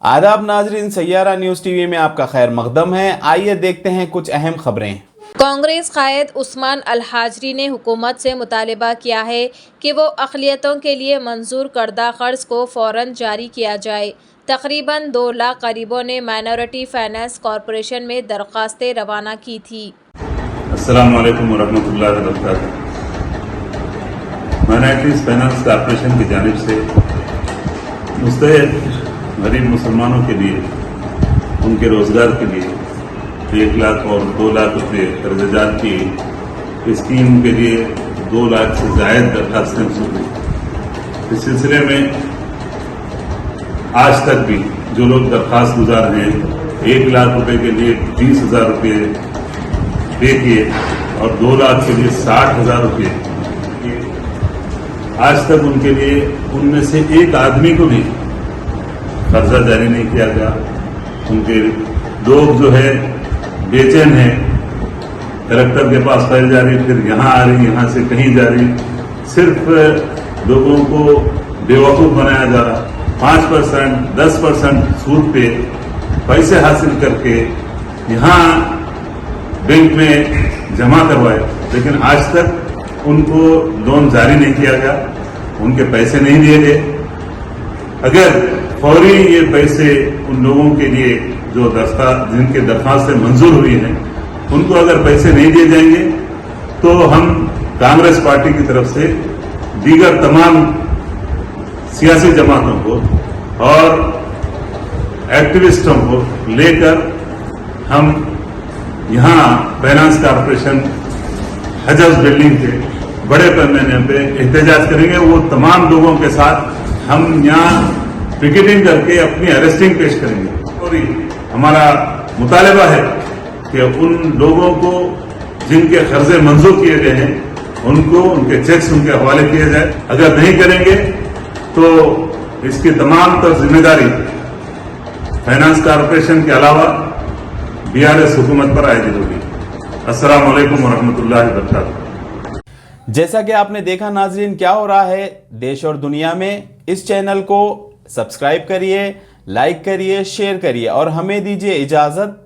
आदाब नाजरीन, Saiyaara news TV में आपका खैर मकदम है। आइए देखते हैं कुछ अहम खबरें। कांग्रेस कायद उस्मान अल हाजरी ने हुकूमत से मुतालबा किया है कि वो अक़लियतों के लिए मंजूर करदा कर्ज को फ़ौरन जारी किया जाए। तकरीबन 2 लाख गरीबों ने माइनॉरिटी फाइनेंस कॉरपोरेशन में दरख्वास्तें रवाना की थी। अस्सलाम वालेकुम वरहमतुल्लाहि वबरकातुहू। माइनॉरिटीज़ फाइनेंस कॉरपोरेशन की जानिब से मुस्तहक गरीब मुसलमानों के लिए उनके रोज़गार के लिए 1 लाख और 2 लाख रुपये कर्जदार की स्कीम के लिए 2 लाख से ज़ायद दरखास्तें वसूल हुई। इस सिलसिले में आज तक भी जो लोग दरखास्त गुजार हैं 1 लाख रुपये के लिए 20,000 रुपये पे किए और 2 लाख के लिए 60,000 रुपये किए। आज तक उनके लिए उनमें से एक आदमी को भी कर्जा जारी नहीं किया गया। उनके लोग जो है बेचैन हैं, कलेक्टर के पास फाइल जा रही, फिर यहाँ आ रही, यहाँ से कहीं जा रही, सिर्फ लोगों को बेवकूफ़ बनाया जा रहा। 5%, 10% सूद पे पैसे हासिल करके यहाँ बैंक में जमा करवाए, लेकिन आज तक उनको लोन जारी नहीं किया गया, उनके पैसे नहीं दिए गए। अगर फौरी ये पैसे उन लोगों के लिए जो जिनके दरखास्तें मंजूर हुई हैं उनको अगर पैसे नहीं दिए जाएंगे तो हम कांग्रेस पार्टी की तरफ से दीगर तमाम सियासी जमातों को और एक्टिविस्टों को लेकर हम यहाँ फाइनेंस कॉरपोरेशन हज हाउस बिल्डिंग के बड़े पैमाने पे एहतजाज करेंगे। वो तमाम लोगों के साथ हम यहाँ पिकेटिंग करके अपनी अरेस्टिंग पेश करेंगे और हमारा मुतालबा है कि उन लोगों को जिनके कर्जे मंजूर किए गए हैं उनको उनके चेक्स उनके हवाले किए जाए। अगर नहीं करेंगे तो इसकी तमाम तर जिम्मेदारी फाइनेंस कॉरपोरेशन के अलावा बीआरएस हुकूमत पर आयद होगी। अस्सलाम वालेकुम वरहमतुल्लाहि वबरकातुहू। जैसा कि आपने देखा नाजरीन, क्या हो रहा है देश और दुनिया में। इस चैनल को सब्सक्राइब करिए, लाइक करिए, शेयर करिए और हमें दीजिए इजाज़त।